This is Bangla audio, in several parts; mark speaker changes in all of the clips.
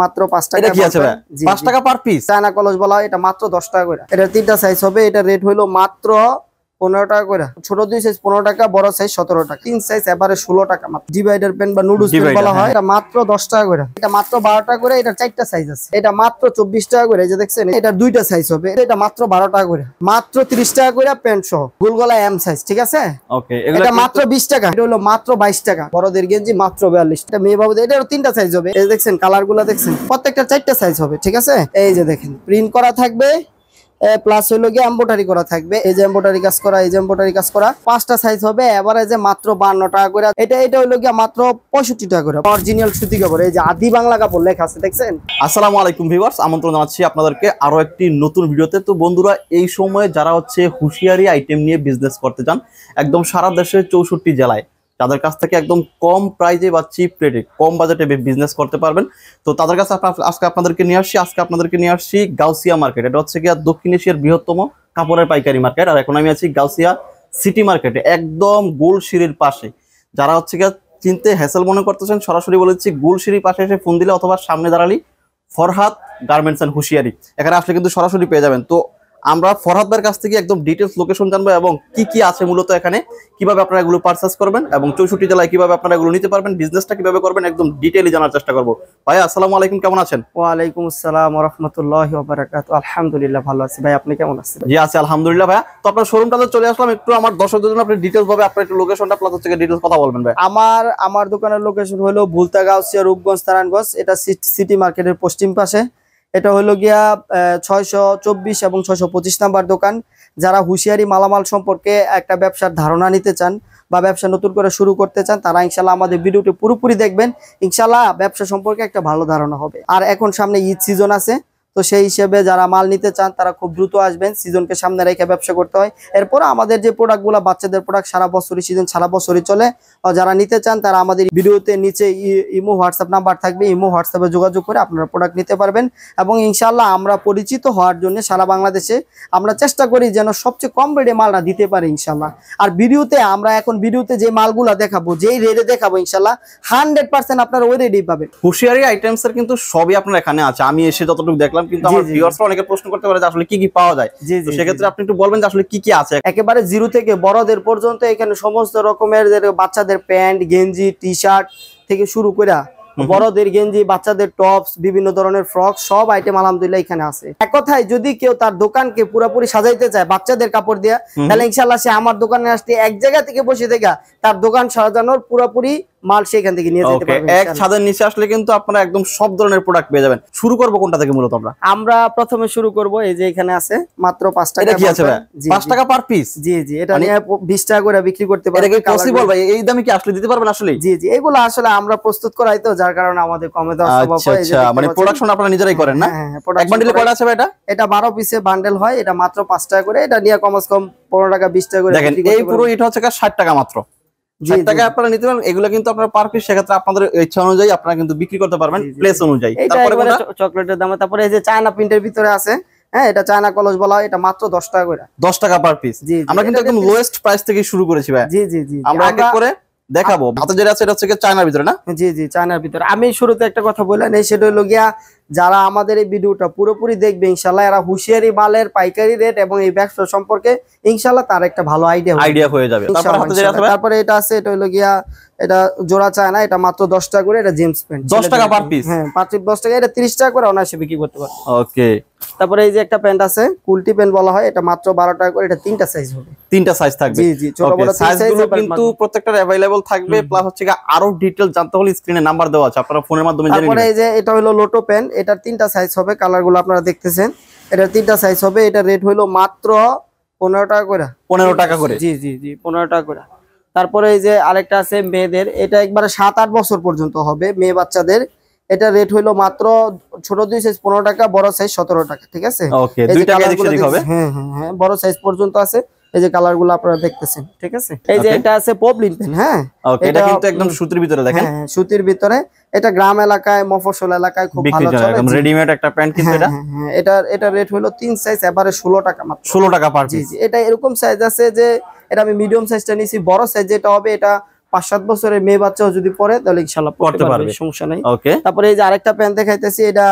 Speaker 1: মাত্র 5 টাকা।
Speaker 2: এটা কি আছে ভাই? 5 টাকা পার পিস।
Speaker 1: চায়না কলস বলা হয়, এটা মাত্র 10 টাকা করে। এটা তিনটা সাইজ হবে, এটা রেট হলো মাত্র 15 টাকা করে। ছোট 2 সাইজ 15 টাকা, বড় সাইজ 17 টাকা। 3 সাইজ এবারে 16 টাকা মাত্র। ডিভাইডার পেন বা নুডলস পেন বলা হয়, এটা মাত্র 10 টাকা করে। এটা মাত্র 12 টাকা করে। এটা 4টা সাইজ আছে, এটা মাত্র 24 টাকা করে। এই যে দেখছেন, এটা 2টা সাইজ হবে, এটা মাত্র 12 টাকা করে। মাত্র 30 টাকা করে প্যান্ট সহ, গোল গলা এম সাইজ, ঠিক আছে?
Speaker 2: ওকে,
Speaker 1: এটা মাত্র 20 টাকা। এটা হলো মাত্র 22 টাকা। বড়দের গেঞ্জি মাত্র 42 টাকা। মেয়ে বাবুদের এটারও 3টা সাইজ হবে। এই দেখছেন কালার গুলা দেখছেন, প্রত্যেকটা 4টা সাইজ হবে, ঠিক আছে? এই যে দেখেন, প্রিন্ট করা থাকবে, প্লাস হলো গিয়ে এমব্রয়ডারি করা থাকবে। এই যে এমব্রয়ডারি কাজ করা, এই যে এমব্রয়ডারি কাজ করা। 5টা সাইজ হবে, এভারেজে মাত্র 52 টাকা করে। এটা হলো গিয়ে মাত্র 65 টাকা করে। অরিজিনাল সুতি কাপড়, এই যে আদি বাংলা কাপড় লেখা আছে, দেখছেন?
Speaker 2: আসসালামু আলাইকুম ভিউয়ার্স, আমন্ত্রণ জানাচ্ছি আপনাদেরকে আরো একটি নতুন ভিডিওতে। তো বন্ধুরা, এই সময়ে যারা হুঁশিয়ারি আইটেম নিয়ে বিজনেস করতে চান, একদম সারা দেশে 64 জেলায় তাদের কাছ থেকে একদম কম প্রাইজে বা চিপ রেটে, কম বাজেটে বিজনেস করতে পারবেন। তো তাদের কাছে আজকে আপনাদেরকে নিয়ে আসছি গাউসিয়া মার্কেট। এটা হচ্ছে গিয়ে দক্ষিণ এশিয়ার বৃহত্তম কাপড়ের পাইকারি মার্কেট। আর এখন আমি আছি গাউসিয়া সিটি মার্কেটে, একদম গোলসিঁড়ির পাশে। যারা চিনতে হ্যাসেল মনে করতেছেন, সরাসরি বলেছি গোলসিঁড়ির পাশে এসে ফোন দিলে অথবা সামনে দাঁড়ালি ফরহাদ গার্মেন্টস অ্যান্ড হুঁশিয়ারি, এখানে আসলে কিন্তু সরাসরি পেয়ে যাবেন। তো আমরা ফরহাদ ভাইয়ের কাছ থেকে একদম ডিটেলস লোকেশন জানবো এবং কি কি আছে মূলত এখানে, কিভাবে আপনারা এগুলো পারচেজ করবেন এবং 64 জেলায় কিভাবে আপনারা এগুলো নিতে পারবেন, বিজনেসটা কিভাবে করবেন, একদম ডিটেইলি জানার চেষ্টা করব। ভাই আসসালামু আলাইকুম, কেমন আছেন?
Speaker 1: ওয়ালাইকুম আসসালাম ওয়া রাহমাতুল্লাহি ওয়া বারাকাতুহু। আলহামদুলিল্লাহ ভালো আছি ভাই, আপনি কেমন আছেন?
Speaker 2: জি আছি আলহামদুলিল্লাহ। ভাই, তো আপনার শোরুমটাতে চলে আসলাম, একটু আমার দর্শকদের জন্য আপনি ডিটেইলস ভাবে আপনার একটু লোকেশনটা প্লাস ডিটেইলস কথা বলবেন ভাই।
Speaker 1: আমার দোকানের লোকেশন হলো ভুলতা, গাউসিয়া, রূপগঞ্জ, নারায়ণগঞ্জ। এটা সিটি মার্কেটের পশ্চিম পাশে। এটা হলো গিয়া 624 এবং 625 নাম্বার দোকান। যারা হুঁশিয়ারি মালামাল সম্পর্কে একটা ব্যবসার ধারণা নিতে চান বা ব্যবসা নতুন করে শুরু করতে চান, তারা ইনশাল্লাহ আমাদের ভিডিওটি পুরোপুরি দেখবেন। ইনশাল্লাহ ব্যবসা সম্পর্কে একটা ভালো ধারণা হবে। আর এখন সামনে ঈদ সিজন আছে, তো সেই হিসেবে যারা মাল নিতে চান তারা খুব দ্রুত আসবেন। সিজনকে সামনে রেখে ব্যবসা করতে হয়। এরপর আমাদের যে প্রোডাক্টগুলো, বাচ্চাদের প্রোডাক্ট সারা বছরই, সিজন সারা বছরই চলে। যারা নিতে চান তারা আমাদের ভিডিওতে নিচে ইমো হোয়াটসঅ্যাপ নাম্বার থাকবে, ইমো হোয়াটসঅ্যাপে যোগাযোগ করে আপনারা প্রোডাক্ট নিতে পারবেন। এবং ইনশাল্লাহ আমরা পরিচিত হওয়ার জন্য সারা বাংলাদেশে আমরা চেষ্টা করি যেন সবচেয়ে কম রেটে মালটা দিতে পারি ইনশাল্লাহ। আর ভিডিওতে যে মালগুলো দেখাবো, যেই রেটে দেখাবো, ইনশাল্লাহ 100% আপনারা ওই রেটেই পাবেন।
Speaker 2: হুঁশিয়ারি আইটেমস এর কিন্তু সবই আপনার এখানে আছে। আমি এসে যতটুকু দেখলাম, কিন্তু আমার ভিউয়ার্সরা অনেকে প্রশ্ন করতে পারে যে আসলে কি কি পাওয়া যায়। তো সেক্ষেত্রে আপনি একটু বলবেন যে আসলে কি কি আছে।
Speaker 1: একেবারে জিরো থেকে বড়দের পর্যন্ত এখানে সমস্ত রকমের বাচ্চাদের প্যান্ট, গেঞ্জি, টি শার্ট থেকে শুরু করে বড়দের গেঞ্জি, বাচ্চাদের টপস, বিভিন্ন ধরনের ফ্রক, সব আইটেম আলহামদুলিল্লাহ এখানে আছে। এক কথায় যদি কেউ তার দোকানকে পুরোপুরি সাজাইতে চায় বাচ্চাদের কাপড় দিয়ে, তাহলে ইনশাআল্লাহ সে আমার দোকানে আসতে এক জায়গা থেকে বসে থেকে তার দোকান সাজানোর পুরোপুরি মাল সেখান থেকে নিয়ে যেতে পারবেন।
Speaker 2: এক ছাদের নিচে আসলে কিন্তু আপনারা একদম সব ধরনের প্রোডাক্ট পেয়ে যাবেন। শুরু করব কোনটা থেকে মূলত?
Speaker 1: আমরা প্রথমে শুরু করব এই যে এখানে আছে মাত্র 5 টাকা।
Speaker 2: এটা কি আছে ভাই? 5 টাকা পার পিস?
Speaker 1: জি জি, এটা নিয়ে 20 টাকা করে বিক্রি করতে পারবেন।
Speaker 2: এটা কি পসিবল ভাই? এই দামে কি আসলে দিতে পারবেন আসলে?
Speaker 1: জি জি, এগুলো আসলে আমরা প্রস্তুত করাই, তো যার কারণে আমাদের কমে দেওয়া সম্ভব হয়।
Speaker 2: আচ্ছা, মানে প্রোডাকশন আপনারা নিজেরাই করেন না? এক বান্ডেলে কয়টা আছে ভাই এটা?
Speaker 1: এটা 12 পিসে বান্ডেল হয়, এটা মাত্র 5 টাকা করে। এটা নিয়ে কমস কম 15 টাকা 20 টাকা করে
Speaker 2: দেখেন, এই পুরো এটা হচ্ছে 60 টাকা মাত্র। 60 টাকা আপনারা নিতে পারেন। এগুলো কিন্তু আপনারা পার পিস সেক্ষেত্রে আপনাদের ইচ্ছা অনুযায়ী আপনারা কিন্তু বিক্রি করতে পারবেন, প্লেস অনুযায়ী।
Speaker 1: তারপরে চকলেটের দামে, তারপরে এই যে চায়না প্রিন্টের ভিতরে আছে, হ্যাঁ, এটা চায়না কলস বলা হয়, এটা মাত্র 10 টাকা করে।
Speaker 2: 10 টাকা পার পিস। আমরা কিন্তু একদম লোয়েস্ট প্রাইস থেকে শুরু করেছি ভাই।
Speaker 1: জি জি জি,
Speaker 2: আমরা এক এক করে দেখাবো। হাতে যেটা আছে এটা হচ্ছে চায়নার ভিতরে না?
Speaker 1: জি জি, চায়নার ভিতরে। আমি শুরুতে একটা কথা বললাম, এই সেটা হলো গিয়া যারা আমাদের এই ভিডিওটা পুরোপুরি দেখবে ইনশাআল্লাহ, এরা হুঁশিয়ারি মালের পাইকারি রেট এবং এই ব্যবসা সম্পর্কে ইনশাআল্লাহ তার একটা ভালো আইডিয়া হয়ে যাবে। তারপরে এটা আছে, এটা হলো গিয়া, এটা জোড়া চায়না, এটা মাত্র 10 টাকা করে। এটা জেমস প্যান্ট,
Speaker 2: 10 টাকা পার পিস।
Speaker 1: হ্যাঁ, পার পিস 10 টাকা। এটা 30 টাকা করে অনায়াসে বিক্রি করতে পারবে।
Speaker 2: ওকে।
Speaker 1: তারপরে এই যে একটা প্যান্ট আছে, কুলটি প্যান্ট বলা হয়, এটা মাত্র 12 টাকা করে। এটা 3টা সাইজ হবে।
Speaker 2: 3টা সাইজ থাকবে।
Speaker 1: জি জি, ছোট বড়
Speaker 2: সাইজগুলো কিন্তু প্রত্যেকটার अवेलेबल থাকবে। প্লাস আরো ডিটেইলস জানতে হলে স্ক্রিনে নাম্বার দেওয়া আছে, আপনারা ফোনের মাধ্যমে জেনে নিন।
Speaker 1: তারপরে এই যে এটা হলো লোটো প্যান্ট, এটার 3টা সাইজ হবে। কালারগুলো আপনারা দেখতেছেন, এটার 3টা সাইজ হবে। এটা রেট হলো মাত্র 15 টাকা করে।
Speaker 2: 15 টাকা করে?
Speaker 1: জি জি জি, 15 টাকা করে। তারপরে এই যে আরেকটা আছে মেয়েদের, এটা একবারে 7-8 বছর পর্যন্ত হবে মেয়ে বাচ্চাদের। এটা রেট হলো মাত্র ছোট 2 সাইজ 15 টাকা, বড় সাইজ 17 টাকা, ঠিক আছে?
Speaker 2: ওকে, দুইটা কালার হবে।
Speaker 1: হ্যাঁ হ্যাঁ হ্যাঁ, বড় সাইজ পর্যন্ত আছে। এই যে কালারগুলো আপনারা দেখতেছেন, ঠিক আছে? এই যে এটা আছে পপলিন পেন। হ্যাঁ,
Speaker 2: এটা কিন্তু একদম সুতির ভিতরে দেখেন।
Speaker 1: হ্যাঁ, সুতির ভিতরে। এটা গ্রাম এলাকায়, মফস্বল এলাকায় খুব ভালো চলে,
Speaker 2: একদম রেডিমেড একটা প্যান্ট কিন্তু এটা।
Speaker 1: হ্যাঁ, এটা রেট হলো 3 সাইজ এবারে 16 টাকা মাত্র।
Speaker 2: 16 টাকা পার পিস।
Speaker 1: জি জি, এটা এরকম সাইজ আছে যে এটা আমি মিডিয়াম সাইজটা নিয়েছি। বড় সাইজ যেটা হবে এটা 5-7 বছরের মেয়ে বাচ্চাও যদি পরে তাহলে ইনশাআল্লাহ পড়তে পারবে, সমস্যা নাই।
Speaker 2: ওকে,
Speaker 1: তারপরে এই যে আরেকটা প্যান্ট দেখাইতেছি, এটা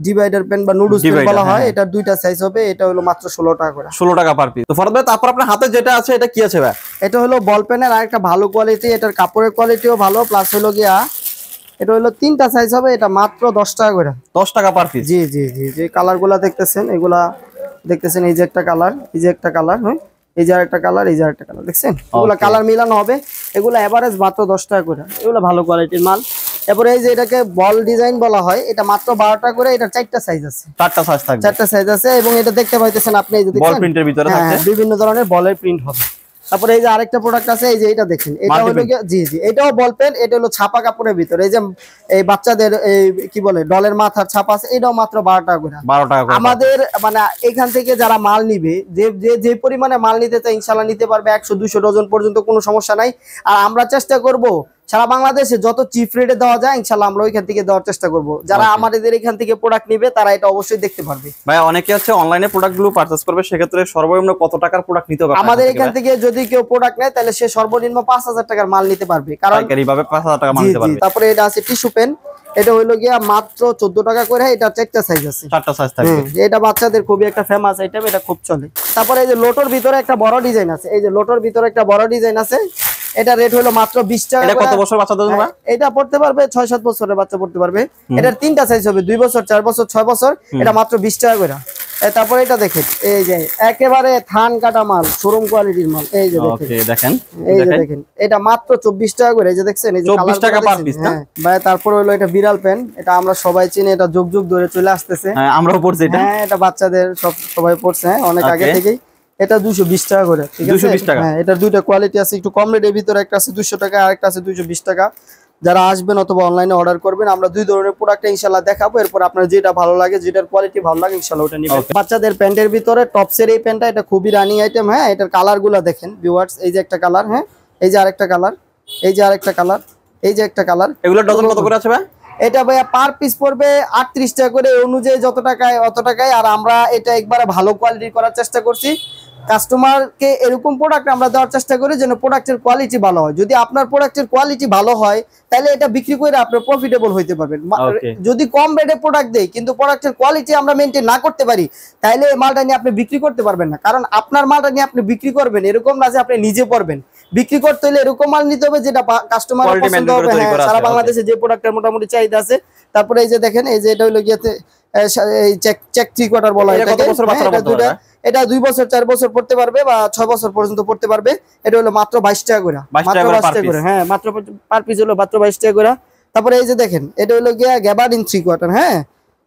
Speaker 1: ডিভাইডার প্যান্ট বা নুডলস প্যান্ট বলা হয়। এটা দুইটা সাইজ হবে, এটা হলো মাত্র 16 টাকা করে।
Speaker 2: 16 টাকা পার পিস। তো ফরহাদ ভাই, তারপর আপনার হাতে যেটা আছে এটা কি আছে ভাই?
Speaker 1: এটা হলো বল পেনের আরেকটা ভালো কোয়ালিটি, এটার কাপড়ের কোয়ালিটিও ভালো, প্লাস হলো গিয়া এটা হলো 3টা সাইজ হবে, এটা মাত্র 10 টাকা করে।
Speaker 2: 10 টাকা পার পিস।
Speaker 1: জি জি জি, যে কালারগুলা দেখতেছেন, এগুলা দেখতেছেন, এই যে একটা কালার, এই যে একটা কালার, হ্যাঁ এই যে আরেকটা কালার, এই যে আরেকটা কালার, দেখছেন এগুলা কালার মিলানো হবে। এগুলা এভারেজ মাত্র 10 টাকা করে, এগুলা ভালো কোয়ালিটির মাল। এরপরে এই যে এটাকে বল ডিজাইন বলা হয়, এটা মাত্র 12 টাকা করে। এটা 4টা সাইজ আছে,
Speaker 2: 4টা সাইজ থাকবে,
Speaker 1: 4টা সাইজ আছে। এবং এটা দেখতে পাইতেছেন আপনি, এই যে
Speaker 2: বল প্রিন্টের ভিতরে থাকে,
Speaker 1: বিভিন্ন ধরনের বলের প্রিন্ট হবে। তারপরে এই যে আরেকটা প্রোডাক্ট আছে, এই যে এটা দেখেন, এটা হলো জি জি, এটাও বল পেন, এটা হলো ছাপা কাপড়ের ভিতরে। এই যে এই বাচ্চাদের এই কি বলে ডলের মাথার ছাপা আছে, এটাও মাত্র 12 টাকা করে। 12 টাকা করে আমাদের মানে এখান থেকে যারা মাল নিবে, যে পরিমাণে মাল নিতে চায় ইনশাআল্লাহ নিতে পারবে, 100-200 ডজন পর্যন্ত, কোনো সমস্যা নাই। আর আমরা চেষ্টা করব সারা বাংলাদেশে যত চিপ রেটে দেওয়া যায় ইনশাআল্লাহ আমরা ওইখান থেকে দেওয়ার চেষ্টা করব। যারা আমাদের এখান থেকে প্রোডাক্ট নিবে তারা এটা অবশ্যই দেখতে পারবে।
Speaker 2: ভাই অনেকে আছে অনলাইনে প্রোডাক্টগুলো পারচেজ করবে, সেক্ষেত্রে সর্বনিম্ন কত টাকার প্রোডাক্ট নিতে হবে?
Speaker 1: আমাদের এখান থেকে যদি কেউ প্রোডাক্ট নেয় তাহলে সে সর্বনিম্ন 5000 টাকার মাল নিতে পারবে, কারণ
Speaker 2: পাইকারিভাবে 5000 টাকা মাল নিতে পারবে।
Speaker 1: তারপরে এটা আছে টিস্যু পেন, এটা হইলো গিয়া মাত্র 14 টাকা করে। এটা 4টা সাইজ আছে,
Speaker 2: 4টা সাইজ থাকবে।
Speaker 1: এটা বাচ্চাদের খুবই একটা ফেমাস আইটেম, এটা খুব চলে। তারপরে এই যে লোটোর ভিতরে একটা বড় ডিজাইন আছে, এই যে লোটোর ভিতরে একটা বড় ডিজাইন আছে, এটা রেট হলো মাত্র 20 টাকা।
Speaker 2: এটা কত বছর বাচ্চাদের জন্য?
Speaker 1: এটা পড়তে পারবে 6-7 বছরের বাচ্চা পড়তে পারবে। এটার 3টা সাইজ হবে, 2 বছর, 4 বছর, 6 বছর। এটা মাত্র 20 টাকা করে। তারপরে এটা দেখেন, এই যে একেবারে থান কাটা মাল, শোরুম কোয়ালিটির মাল, এই যে দেখেন, এই যে দেখেন, এটা মাত্র 24 টাকা করে। এই যে দেখছেন, এই যে
Speaker 2: 24 টাকা পার পিস না
Speaker 1: ভাই। তারপর হলো এটা বিড়াল পেন, এটা আমরা সবাই চিনি, এটা যুগ যুগ ধরে চলে আসতেছে।
Speaker 2: হ্যাঁ, আমরাও পড়ছি এটা।
Speaker 1: হ্যাঁ, এটা বাচ্চাদের সবাই পড়ছে, অনেক আগে থেকেই। এটা 220 টাকা করে, ঠিক আছে?
Speaker 2: 220 টাকা।
Speaker 1: হ্যাঁ, এটার দুইটা কোয়ালিটি আছে, একটু কম রেটের ভিতরে, একটা আছে 200 টাকা, আরেকটা আছে 220 টাকা। যারা আসবেন অথবা অনলাইনে অর্ডার করবেন, আমরা দুই ধরনের প্রোডাক্ট ইনশাআল্লাহ দেখাবো। এরপর আপনার যেটা ভালো লাগে, যেটার কোয়ালিটি ভালো লাগে ইনশাআল্লাহ ওটা নিবেন। বাচ্চাদের প্যান্টের ভিতরে টপসের এই প্যান্টটা, এটা খুবই রানিং আইটেম। হ্যাঁ, এটার কালারগুলো দেখেন ভিউয়ার্স, এই যে একটা কালার, হ্যাঁ এই যে আরেকটা কালার, এই যে আরেকটা কালার, এই যে একটা কালার।
Speaker 2: এগুলো ডজন কত করে আছে ভাই?
Speaker 1: এটা ভাইয়া পার পিস পড়বে 38 টাকা করে, অনুযায়ী যত টাকায় অত টাকায়। আর আমরা এটা একবারে ভালো কোয়ালিটি করার চেষ্টা করছি, কাস্টমারকে এরকম প্রোডাক্ট আমরা দেওয়ার চেষ্টা করি যেন প্রোডাক্টের কোয়ালিটি ভালো হয়। যদি আপনার প্রোডাক্টের কোয়ালিটি ভালো হয় তাহলে এটা বিক্রি করে আপনি প্রফিটেবল হইতে পারবেন। যদি কম রেটে প্রোডাক্ট দেই কিন্তু প্রোডাক্টের কোয়ালিটি আমরা মেনটেন না করতে পারি, তাহলে এই মালটা নিয়ে আপনি বিক্রি করতে পারবেন না। কারণ আপনার মালটা নিয়ে আপনি বিক্রি করবেন, এরকম না যে আপনি নিজে পড়বেন। বিক্রি করতে হলে এরকম মাল নিতে হবে যেটা কাস্টমার পছন্দ হবে। হ্যাঁ, সারা বাংলাদেশে যে প্রোডাক্টের মোটামুটি চাহিদা আছে। তারপরে এই যে দেখেন, এই যে এটা হলো গিয়েতে এই চেক 3 কোয়ার্টার বলা হয় এটাকে। এটা 2 বছর, 4 বছর পড়তে পারবে বা 6 বছর পর্যন্ত পড়তে পারবে। এটা হলো মাত্র 22 টাকা করে, মাত্র 22 টাকা করে। হ্যাঁ, মাত্র পার পিস হলো মাত্র 22 টাকা করে। তারপরে এই যে দেখেন, এটা হলো গিয়া গ্যাবার্ডিন 3 কোয়ার্টার। হ্যাঁ,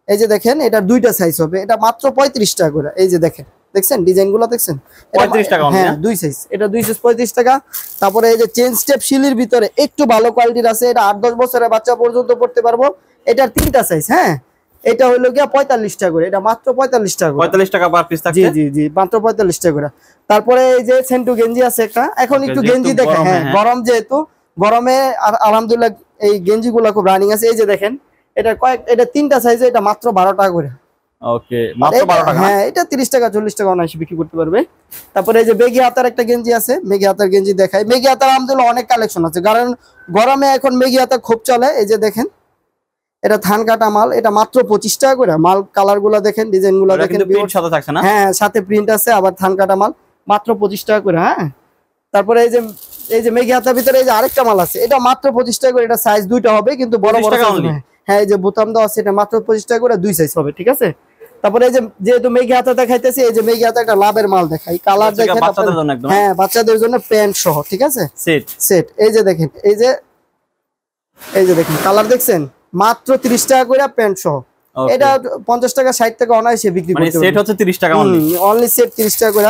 Speaker 1: এই যে দেখেন, এটা দুইটা সাইজ হবে, এটা মাত্র 35 টাকা করে। এই যে দেখেন, দেখছেন ডিজাইনগুলো দেখছেন,
Speaker 2: 35 টাকা।
Speaker 1: হ্যাঁ, দুই সাইজ, এটা 2 সাইজ 35 টাকা। তারপরে এই যে চেন স্টেপ শিলির ভিতরে একটু ভালো কোয়ালিটির আছে, এটা 8-10 বছরের বাচ্চা পর্যন্ত পড়তে পারবো। এটার 3টা সাইজ। হ্যাঁ, এটা হলো গিয়া 45 টাকা করে, এটা মাত্র 45 টাকা করে।
Speaker 2: 45 টাকা পার পিস থাকছে।
Speaker 1: জি জি জি, মাত্র 45 টাকা করে। তারপরে এই যে সেন্টু গেঞ্জি আছে একটা, এখন একটু গেঞ্জি দেখেন। হ্যাঁ, গরম যেহেতু, গরমে আলহামদুলিল্লাহ এই গেঞ্জিগুলো খুব রানিং আছে। এই যে দেখেন, এটা 3টা সাইজে, এটা মাত্র 12 টাকা করে।
Speaker 2: ওকে, মাত্র 12 টাকা।
Speaker 1: হ্যাঁ, এটা 30 টাকা 40 টাকা অনায়াসে বিক্রি করতে পারবে। তারপরে এই যে বেগি হাতার একটা গেঞ্জি আছে, মেগি হাতার গেঞ্জি দেখাই। মেগি হাতার আলহামদুলিল্লাহ অনেক কালেকশন আছে, কারণ গরমে এখন মেগি হাতা খুব চলে। এই যে দেখেন, এটা থান কাটা মাল, এটা মাত্র 25 টাকা করে। মাল কালার গুলা দেখেন, ডিজাইন গুলা দেখেন,
Speaker 2: সাথে থাকছে না?
Speaker 1: হ্যাঁ, সাথে প্রিন্ট আছে, আবার থান কাটা মাল, মাত্র 25 টাকা করে। হ্যাঁ, তারপরে এই যে মেঘি হাতার ভিতরে এই যে আরেকটা মাল আছে, এটা মাত্র 25 টাকা করে। এটা সাইজ দুইটা হবে, কিন্তু বড় বড় সাইজ। হ্যাঁ, এই যে বোতাম দেওয়া আছে, এটা মাত্র 25 টাকা করে, 2 সাইজ হবে, ঠিক আছে? তারপরে এই যে যেহেতু মেঘি হাতা দেখাইতেছি, এই যে মেঘি হাতা একটা লাভের মাল দেখাই, কালার দেখেন। হ্যাঁ, বাচ্চাদের জন্য প্যান্ট সহ, ঠিক আছে? সেট। এই যে দেখেন, এই যে দেখেন কালার দেখছেন, মাত্র 30 টাকা করে প্যান্ট সহ। এটা 50 টাকা 60 টাকা অনায়াসে বিক্রি করতে পারবে।
Speaker 2: সেট হচ্ছে 30 টাকা
Speaker 1: অনলি সেট 30 টাকা করে।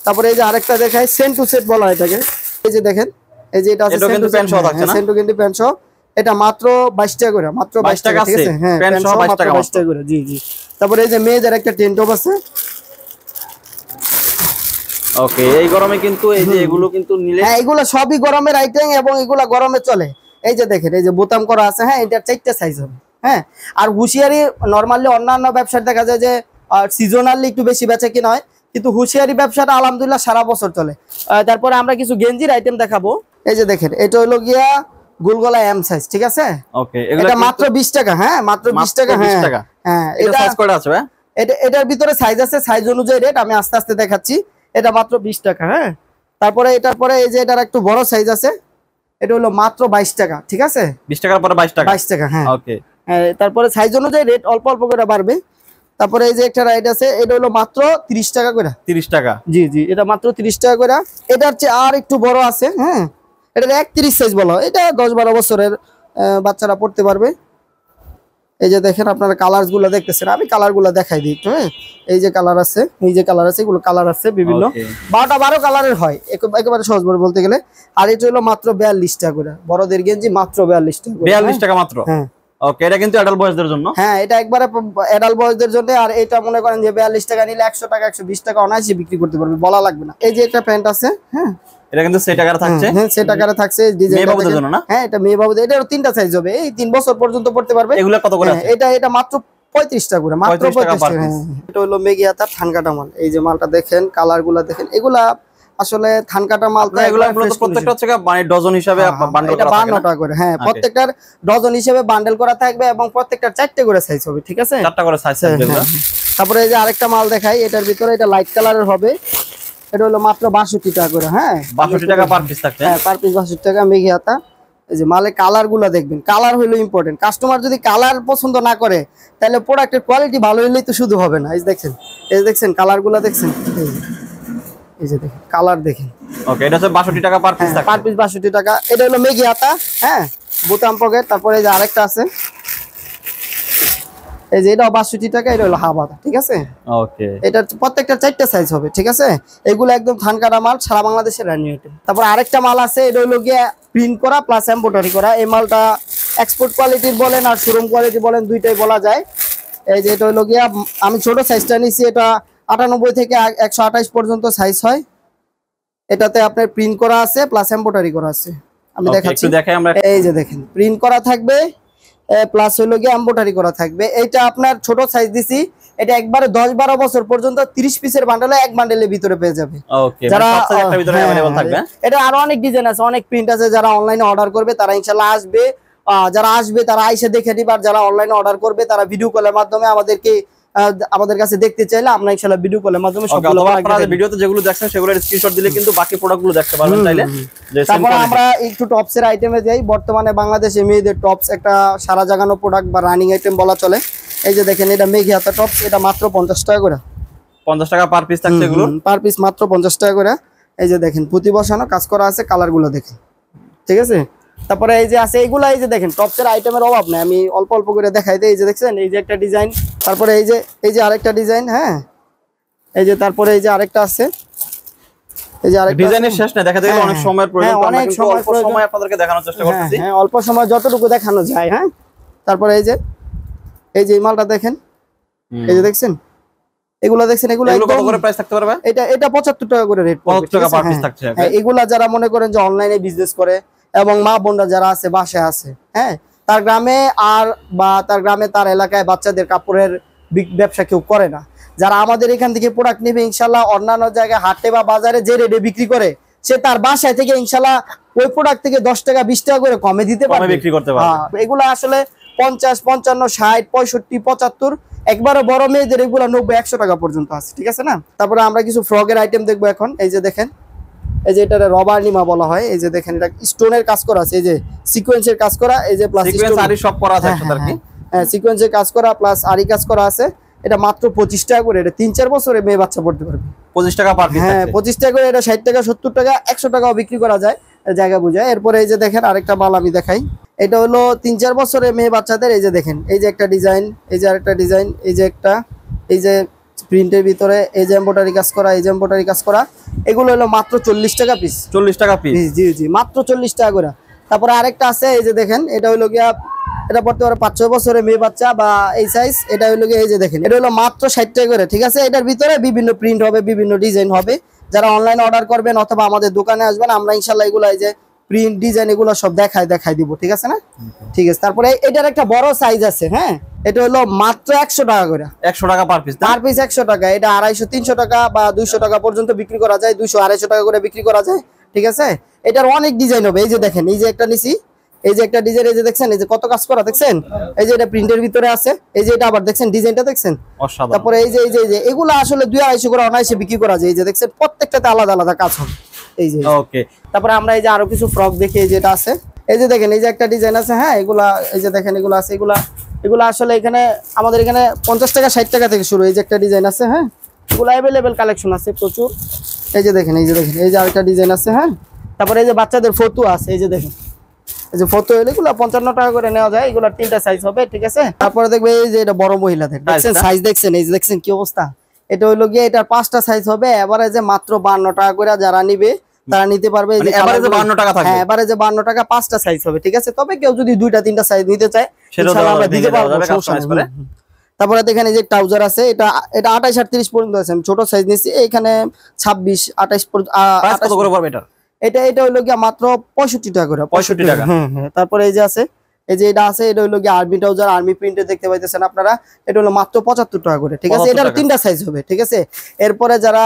Speaker 1: তারপরে এই যে আরেকটা দেখাই, সেন্ট টু সেট বলা হয় এটাকে। এই যে দেখেন, এই যে এটা আছে সেন্ট টু প্যান্ট সহ থাকছে না? সেন্ট টু কিন্তু প্যান্ট সহ, এটা মাত্র 22 টাকা করে, মাত্র 22 টাকা, ঠিক আছে? হ্যাঁ, প্যান্ট সহ 22 টাকা করে। জি জি। তারপরে এই যে মেয়েদের একটা টেন্ট টপ আছে।
Speaker 2: ওকে, এই গরমে কিন্তু এই যে এগুলো কিন্তু নিলে,
Speaker 1: হ্যাঁ, এগুলো সবই গরমের আইটেম এবং এগুলো গরমে চলে। এই যে দেখেন, এই যে বোতাম করা আছে। হ্যাঁ, এটা 4টা সাইজ হবে। হ্যাঁ, আর হুঁশিয়ারি নরমালি অন্যান্য ব্যবসায় দেখা যায় যে সিজনালি একটু বেশি বেচা কিনা হয়, কিন্তু হুঁশিয়ারি ব্যবসাটা আলহামদুলিল্লাহ সারা বছর চলে। তারপরে আমরা কিছু গেঞ্জির আইটেম দেখাবো। এই যে দেখেন এটা হলো গিয়া গোলগলা এম সাইজ, ঠিক আছে?
Speaker 2: ওকে,
Speaker 1: এটা মাত্র 20 টাকা। হ্যাঁ, মাত্র 20 টাকা। হ্যাঁ হ্যাঁ,
Speaker 2: এটা সাইজ কয়টা আছে ভাই?
Speaker 1: এটার ভিতরে সাইজ আছে, সাইজ অনুযায়ী রেট, আমি আস্তে আস্তে দেখাচ্ছি। এটা মাত্র 20 টাকা। হ্যাঁ, তারপরে এটার পরে এই যে এটার একটু বড় সাইজ আছে, এটা হলো মাত্র 22 টাকা, ঠিক আছে?
Speaker 2: 20 টাকার পরে 22 টাকা।
Speaker 1: 22 টাকা। হ্যাঁ
Speaker 2: ওকে,
Speaker 1: তারপরে সাইজ অনুযায়ী রেট অল্প অল্প করে বাড়বে। তারপরে এই যে একটা রাইড আছে, এটা হলো মাত্র 30 টাকা করে।
Speaker 2: 30 টাকা?
Speaker 1: জি জি, এটা মাত্র 30 টাকা করে। এটার চেয়ে আর একটু বড় আছে। হ্যাঁ, এটা 31 সাইজ বলা হয়, এটা 10-12 বছরের বাচ্চারা পড়তে পারবে। এই যে দেখেন আপনারা কালার গুলো দেখতেছেন, আমি কালার গুলো দেখাই দিই একটু। হ্যাঁ, এই যে কালার আছে, এই যে কালার আছে, এগুলো কালার আছে বিভিন্ন 12 কালারের হয় একেবারে সহজ করে বলতে গেলে। আর এটা হলো মাত্র 42 টাকা করে, বড়দের গেঞ্জি মাত্র 42 টাকা।
Speaker 2: 42 টাকা মাত্র?
Speaker 1: হ্যাঁ।
Speaker 2: ওকে, এটা কিন্তু অ্যাডাল্ট বয়সদের জন্য।
Speaker 1: হ্যাঁ, এটা একবারে অ্যাডাল্ট বয়সদের জন্য। আর এটা মনে করেন যে 42 টাকা নিলে 100 টাকা 120 টাকা অনায়াসে বিক্রি করতে পারবে, বলা লাগবে না। এই যে একটা প্যান্ট আছে। হ্যাঁ,
Speaker 2: এটা কিন্তু সেট আকারে থাকছে।
Speaker 1: হ্যাঁ, সেট আকারে থাকছে,
Speaker 2: মেয়ে বাবুদের জন্য না?
Speaker 1: হ্যাঁ, এটা মেয়ে বাবুদের। এটারও 3টা সাইজ হবে, এই 3 বছর পর্যন্ত পড়তে পারবে।
Speaker 2: এগুলা কত করে আছে?
Speaker 1: এটা মাত্র 35 টাকা করে, মাত্র 35 টাকা। হ্যাঁ, এটা হলো মেগিয়াতা থানকাটা মাল। এই যে মালটা দেখেন, কালারগুলো দেখেন, এগুলা আসলে থানকাটা মাল।
Speaker 2: এগুলা প্রত্যেকটা হচ্ছে মানে ডজন হিসাবে বান্ডেল করা থাকে।
Speaker 1: 52 টাকা করে। হ্যাঁ, প্রত্যেকটার ডজন হিসেবে বান্ডেল করা থাকবে এবং প্রত্যেকটার 4টে করে সাইজ হবে, ঠিক আছে?
Speaker 2: 4টা করে সাইজ থাকবে এগুলা।
Speaker 1: তারপরে এই যে আরেকটা মাল দেখাই, এটার ভিতরে এটা লাইট কালারের হবে, এটা হলো মাত্র 62 টাকা করে। হ্যাঁ,
Speaker 2: 62 টাকা পার পিস থাকছে।
Speaker 1: হ্যাঁ, পার পিস 62 টাকা মেগিয়াতা। এই যে মালে কালার গুলা দেখবেন, কালার হলো ইম্পর্টেন্ট। কাস্টমার যদি কালার পছন্দ না করে তাহলে প্রোডাক্টের কোয়ালিটি ভালো হইলেই তো শুধু হবে না। এই দেখছেন, এই দেখছেন কালার গুলা দেখছেন, এই যে দেখেন কালার দেখেন।
Speaker 2: ওকে, এটা হচ্ছে 62 টাকা পার পিস থাকছে।
Speaker 1: পার পিস 62 টাকা। এটা হলো মেগিয়াতা। হ্যাঁ, বোতাম পকেট। তারপরে এই যে আরেকটা আছে, এই যে এটাও 62 টাকা, এটা হলো হাফ হাতা, ঠিক আছে?
Speaker 2: ওকে,
Speaker 1: এটা প্রত্যেকটা 4টা সাইজ হবে, ঠিক আছে? এগুলো একদম থানকাটা মাল, সারা বাংলাদেশের রানিং আইটেম। তারপর আরেকটা মাল আছে, এটা হলো গিয়ে প্রিন্ট করা প্লাস এমব্রয়ডারি করা। এই মালটা এক্সপোর্ট কোয়ালিটির বলেন আর শোরুম কোয়ালিটি বলেন, দুইটাই বলা যায়। এই যে এটা হলো গিয়া, আমি ছোট সাইজটা নিছি, এটা 98 থেকে 128 পর্যন্ত সাইজ হয়। এটাতে আপনার প্রিন্ট করা আছে প্লাস এমব্রয়ডারি করা আছে, আমি দেখাচ্ছি। এই যে দেখেন, প্রিন্ট করা থাকবে প্লাস হলো গিয়ে এমব্রয়ডারি করা থাকবে। এইটা আপনার ছোট সাইজ দিছি, এটা একবারে 10-12 বছর পর্যন্ত 30 পিসের বান্ডেলে এক বান্ডেলের ভিতরে পেয়ে যাবে।
Speaker 2: ওকে, যারা একটা ভিতরে अवेलेबल থাকবে।
Speaker 1: এটা আরো অনেক ডিজাইন আছে, অনেক প্রিন্ট আছে। যারা অনলাইনে অর্ডার করবে তারা ইনশাআল্লাহ আসবে, যারা আসবে তারা আইসা দেখে নিবে। আর যারা অনলাইনে অর্ডার করবে তারা ভিডিও কলের মাধ্যমে আমাদের কাছে দেখতে চাইলে আমরা ইনশাআল্লাহ ভিডিও কলের মাধ্যমে সবগুলো
Speaker 2: আপনারা ভিডিওতে যেগুলো দেখছেন সেগুলোর স্ক্রিনশট দিলে কিন্তু বাকি প্রোডাক্টগুলো দেখতে পারবেন চাইলে।
Speaker 1: তারপর আমরা একটু টপসের আইটেমে যাই। বর্তমানে বাংলাদেশে মেয়েদের টপস একটা সারা জাগানো প্রোডাক্ট বা রানিং আইটেম বলা চলে। এই যে দেখেন, এটা মেঘিয়াতা টপস, এটা মাত্র 50 টাকা করে।
Speaker 2: 50 টাকা পার পিস থাকছে এগুলো,
Speaker 1: পার পিস মাত্র 50 টাকা করে। এই যে দেখেন, পুঁতি বসানো কাজ করা আছে, কালারগুলো দেখেন, ঠিক আছে? তারপরে এই যে আছে এগুলা, এই যে দেখেন টপসের আইটেমের অভাব নাই, আমি অল্প অল্প করে দেখাই দিই। এই যে দেখছেন, এই যে একটা ডিজাইন, তারপরে এই যে আরেকটা ডিজাইন। হ্যাঁ, এই যে তারপরে এই যে আরেকটা আছে, এই যে আরেকটা
Speaker 2: ডিজাইনের শেষ না, দেখাতে গেলে অনেক সময়ের প্রয়োজন। আমরা কিন্তু অল্প সময় আপনাদেরকে দেখানোর চেষ্টা করতেছি।
Speaker 1: হ্যাঁ, অল্প সময় যতটুকু দেখানো যায়। হ্যাঁ, তারপরে এই যে মালটা দেখেন, এই যে দেখছেন, এগুলা দেখছেন, এগুলা
Speaker 2: কত করে প্রাইস থাকতে পারবে?
Speaker 1: এটা 75 টাকা করে রেট,
Speaker 2: 75 টাকা পার পিস থাকছে।
Speaker 1: হ্যাঁ, এগুলা যারা মনে করেন যে অনলাইনে বিজনেস করে এবং মা বোনরা যারা আছে বাসায় আছে, হ্যাঁ, তার গ্রামে তার এলাকায় বাচ্চাদের কাপড়ের ব্যবসা কেউ করে না, যারা আমাদের এখান থেকে প্রোডাক্ট নেবে ইনশাআল্লাহ অন্যান্য জায়গায় হাটে বা বাজারে যে রেটে বিক্রি করে, সে তার বাসায় থেকে ইনশাআল্লাহ ওই প্রোডাক্ট থেকে 10 টাকা 20 টাকা করে কমে দিতে পারবে,
Speaker 2: বিক্রি করতে পারবে।
Speaker 1: এগুলো আসলে 50, 55, 60, 65, 75, একবারে বড় মেয়েদের এগুলো 90, 100 টাকা পর্যন্ত আছে, ঠিক আছে না? তারপরে আমরা কিছু ফ্রকের আইটেম দেখবো এখন। এই যে দেখেন, এই যে এটা রবার নিমা বলা হয়। এই যে দেখেন, এটা স্টোনের কাজ করা আছে, এই যে সিকোয়েন্সের কাজ করা, এই যে প্লাস
Speaker 2: সিকোয়েন্স আরি সব করা আছে একসাথে আর কি।
Speaker 1: হ্যাঁ, সিকোয়েন্সের কাজ করা প্লাস আরি কাজ করা আছে। এটা মাত্র 25 টাকা করে। এটা 3-4 বছরে মেয়ে বাচ্চা পড়তে পারবে।
Speaker 2: 25 টাকা পার পিস।
Speaker 1: হ্যাঁ, 25 টাকা করে। এটা 60 টাকা, 70 টাকা, 100 টাকাও বিক্রি করা যায়, জায়গা বুঝায়। এরপরে এই যে দেখেন আরেকটা মাল আমি দেখাই। এটা হলো 3-4 বছরের মেয়ে বাচ্চাদের। এই যে দেখেন, এই যে একটা ডিজাইন, এই যে আরেকটা ডিজাইন, এই যে একটা, এই যে প্রিন্টের ভিতরে এই যে এমব্রয়ডারি কাজ করা, এই যে এমব্রয়ডারি কাজ করা, এগুলো হলো মাত্র 40 টাকা পিস।
Speaker 2: 40 টাকা পিস?
Speaker 1: জি জি, মাত্র 40 টাকা করে। তারপরে আরেকটা আছে, এই যে দেখেন, এটা হলো গিয়া, এটা পড়তে পারে 5-6 বছরের মেয়ে বাচ্চা বা এই সাইজ। এটা হলো গিয়ে, এই যে দেখেন, এটা হলো মাত্র 60 টাকা করে, ঠিক আছে? এটার ভিতরে বিভিন্ন প্রিন্ট হবে, বিভিন্ন ডিজাইন হবে। যারা অনলাইনে অর্ডার করবেন অথবা আমাদের দোকানে আসবেন, আমরা ইনশাআল্লাহ এগুলো এই যে প্রিন্ট ডিজাইন এগুলো সব দেখাই দিব, ঠিক আছে না? ঠিক আছে। তারপরে এটার একটা বড় সাইজ আছে। হ্যাঁ, এটা হলো মাত্র 100 টাকা করে।
Speaker 2: 100 টাকা পার পিস?
Speaker 1: পার পিস 100 টাকা। এটা 250-300 টাকা বা 200 টাকা পর্যন্ত বিক্রি করা যায়, 200-250 টাকা করে বিক্রি করা যায়। ঠিক আছে। এটার অনেক ডিজাইন হবে, এই যে দেখেন, এই যে একটা নিছি, এই যে একটা ডিজাইন, এই যে দেখছেন, এই যে কত কাজ করা দেখছেন, এই যে এটা প্রিন্টের ভিতরে আছে, এই যে এটা আবার দেখছেন ডিজাইনটা দেখছেন। তারপরে এই যে এগুলো আসলে 200-250 করে অনায়াসে বিক্রি করা যায়। এই যে দেখছেন প্রত্যেকটাতে আলাদা আলাদা কাজ হবে, এই যে
Speaker 2: ওকে।
Speaker 1: তারপরে আমরা এই যে আরো কিছু ফ্রক দেখি, এই যেটা আছে, এই যে দেখেন, এই যে একটা ডিজাইন আছে, হ্যাঁ এগুলা এই যে দেখেন, এগুলো আছে, এগুলা আসলে এখানে আমাদের এখানে 50 টাকা 60 টাকা থেকে শুরু। এই যে একটা ডিজাইন আছে, হ্যাঁ এগুলো অ্যাভেলেবেল কালেকশন আছে প্রচুর। এই যে দেখেন, এই যে আরেকটা ডিজাইন আছে, হ্যাঁ। তারপরে এই যে বাচ্চাদের ফতুয়া আছে, এই যে দেখেন, এই যে ফতুয়া, এগুলো 55 টাকা করে নেওয়া যায়। এগুলো 3টা সাইজ হবে, ঠিক আছে। তারপরে দেখবে এই যে এটা বড় মহিলাদের, দেখছেন সাইজ দেখছেন, এই যে দেখছেন কি অবস্থা। এটা হইলো গিয়ে এটার 5টা সাইজ হবে, এভারেজে মাত্র 52 টাকা করে। যারা নিবে তারা নিতে পারবে।
Speaker 2: মানে এভারেজে 52 টাকা থাকবে।
Speaker 1: হ্যাঁ এভারেজে 52 টাকা, 5টা সাইজ হবে, ঠিক আছে। তবে কেউ যদি 2টা 3টা সাইজ নিতে চায় ইনশাআল্লাহ আমরা দিতে পারবো, সমস্যা নেই। তারপরে দেখেন এই যে ট্রাউজার আছে, এটা 28-38 পর্যন্ত আছে। আমি ছোট সাইজ নিছি, এখানে 26-28 পর্যন্ত।
Speaker 2: কত করে পড়বে এটা?
Speaker 1: এটা হইলো গিয়ে মাত্র 65 টাকা করে।
Speaker 2: 65 টাকা।
Speaker 1: হ্যাঁ। তারপরে এই যে আছে, এই যে এটা আছে, এটা হইলো গিয়ে আর্মি ট্রাউজার, আর্মি প্রিন্টে দেখতে পাইতেছেন আপনারা। এটা হলো মাত্র 75 টাকা করে, ঠিক আছে। এটার 3টা সাইজ হবে, ঠিক আছে। এরপরে যারা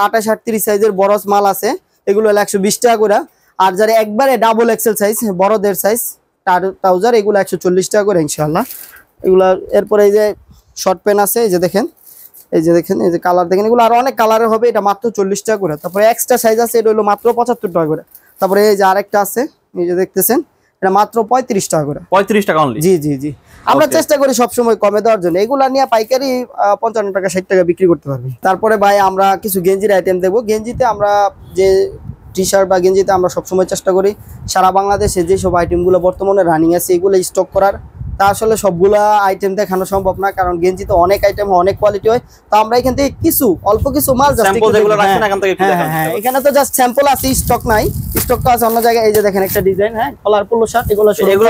Speaker 1: 28-38 সাইজের বড় মাল আছে, এগুলো হলো 120 টাকা করে। আর যারা একবারে ডাবল এক্সেল সাইজ, বড়দের সাইজ ট্রাউজার, এগুলো 140 টাকা করে ইনশাআল্লাহ এগুলা। এরপরে এই যে শর্ট প্যান্ট আছে, এই যে দেখেন, এই যে কালার দেখেন, এগুলো আরো অনেক কালারের হবে। এটা মাত্র 40 টাকা করে। তারপরে এক্সট্রা সাইজ আছে, এটা হলো মাত্র 75 টাকা করে। তারপরে এই যে আরেকটা আছে, এই যে দেখতেছেন, এটা মাত্র 35 টাকা করে।
Speaker 2: 35 টাকা অনলি?
Speaker 1: জি। আমরা চেষ্টা করি সবসময় কমে দেওয়ার জন্য। এগুলা নিয়ে পাইকারি 55 টাকা 60 টাকা বিক্রি করতে পারবে। তারপরে ভাই আমরা কিছু গেঞ্জির আইটেম দেখবো। গেঞ্জিতে আমরা যে টি শার্ট বা গেঞ্জিতে আমরা সবসময় চেষ্টা করি সারা বাংলাদেশে যেসব আইটেমগুলো বর্তমানে রানিং আছে এগুলো স্টক করার। তা আসলে সবগুলা আইটেম দেখানো সম্ভব না, কারণ গেঞ্জিতে অনেক আইটেম হয়, অনেক কোয়ালিটি হয়। তো আমরা এখান থেকে অল্প কিছু মাল এখানে তো জাস্ট স্যাম্পল আছে, স্টক নাই। স্টক তো আছে অন্য জায়গায়। এই যে দেখেন একটা ডিজাইন, হ্যাঁ কলার পোলো শার্ট, এগুলো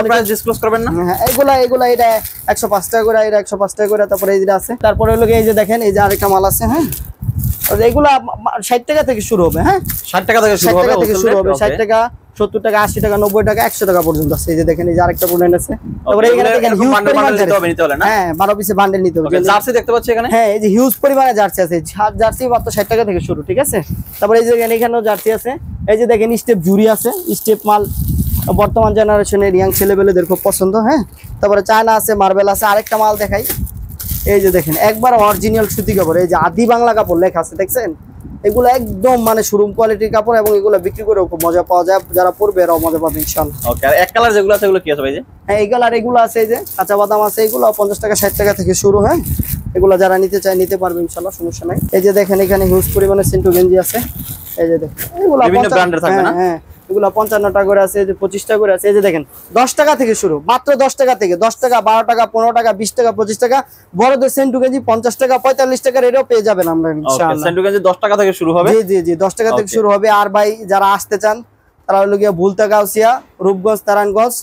Speaker 2: প্রাইস ডিসক্লোজ করবেন না?
Speaker 1: হ্যাঁ এগুলা এটা 105 টাকা করে, এটা 105 টাকা করে। তারপরে এই যে আছে, তারপরে হলো এই যে দেখেন, এই যে আরেকটা মাল আছে, হ্যাঁ এগুলা 60 টাকা থেকে শুরু হবে। হ্যাঁ
Speaker 2: 60 টাকা থেকে শুরু হবে।
Speaker 1: 60 টাকা, 70 টাকা, 80 টাকা, 90 টাকা, 100 টাকা পর্যন্ত আছে। এই যে দেখেন, এই যে আরেকটা ব্র্যান্ড আছে। তারপরে এখানে দেখেন হিউজ পরিমাণ নিতে হবে না? হ্যাঁ 12 পিসে বান্ডেল নিতে হবে।
Speaker 2: জার্সি দেখতে পাচ্ছি এখানে,
Speaker 1: হ্যাঁ এই যে হিউজ পরিমাণে জার্সি আছে। জার্সি মাত্র 60 টাকা থেকে শুরু, ঠিক আছে। তারপরে এই যে এখানেও জার্সি আছে। এই যে দেখেন স্টেপ জুরি আছে, স্টেপ মাল বর্তমান জেনারেশনের ইয়াং ছেলেবেলেদের খুব পছন্দ। হ্যাঁ তারপরে চায়না আছে, মার্বেল আছে। আরেকটা মাল দেখাই, এই যে দেখেন একবার অরিজিনাল সুতি কাপড়, এই যে আদি বাংলা কাপড় লেখা আছে, দেখছেন। এগুলো একদম মানে শোরুম কোয়ালিটির কাপড়, এবং এগুলো বিক্রি করেও খুব মজা পাওয়া যায়। যারা পরবে এরাও মজা পাবে ইনশাআল্লাহ।
Speaker 2: ওকে। আর এক কালার যেগুলো আছে এগুলো কি আছে ভাই? যে
Speaker 1: হ্যাঁ এই কালার এগুলো আছে, এই যে কাঁচা বাদাম আছে, এগুলো 50 টাকা 60 টাকা থেকে শুরু। হ্যাঁ এগুলো যারা নিতে চায় নিতে পারবে ইনশাআল্লাহ, সমস্যা নাই। এই যে দেখেন এখানে হিউজ পরিমাণে সেন্টু গেঞ্জি আছে। এই যে দেখেন এগুলো
Speaker 2: বিভিন্ন ব্র্যান্ডের থাকবে না?
Speaker 1: হ্যাঁ এগুলো 55 টাকা করে আছে, এই যে 25 টাকা করে আছে। এই যে দেখেন 10 টাকা থেকে শুরু, মাত্র 10 টাকা থেকে। 10 টাকা, 12 টাকা, 15 টাকা, 20 টাকা, 25 টাকা। বড়দের সেন্টু গেঞ্জি 50 টাকা, 45 টাকার এটাও পেয়ে যাবেন আমরা ইনশাআল্লাহ।
Speaker 2: সেন্টু গেঞ্জি 10 টাকা থেকে শুরু হবে?
Speaker 1: জি 10 টাকা থেকে শুরু হবে। আর ভাই যারা আসতে চান তারা হলো গিয়ে ভুলতা গাউসিয়া, রূপগঞ্জ, নারায়ণগঞ্জ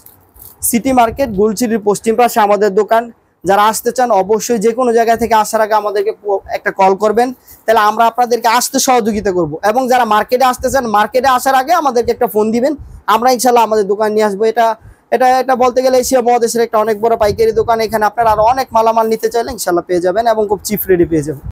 Speaker 1: সিটি মার্কেট, গুলচিরির পশ্চিম পাশে আমাদের দোকান। যারা আসতে চান অবশ্যই যে কোনো জায়গা থেকে আসার আগে আমাদেরকে একটা কল করবেন, তাহলে আমরা আপনাদেরকে আসতে সহযোগিতা করব। এবং যারা মার্কেটে আসতে চান, মার্কেটে আসার আগে আমাদেরকে একটা ফোন দিবেন, আমরা ইনশাআল্লাহ আমাদের দোকান নিয়ে আসবো। এটা বলতে গেলে এশিয়া মহাদেশের একটা অনেক বড় পাইকারি দোকান। এখানে আপনারা আরো অনেক মালামাল নিতে চাইলে ইনশাআল্লাহ পেয়ে যাবেন, এবং খুব চিপ রেডি পেয়ে যাবেন।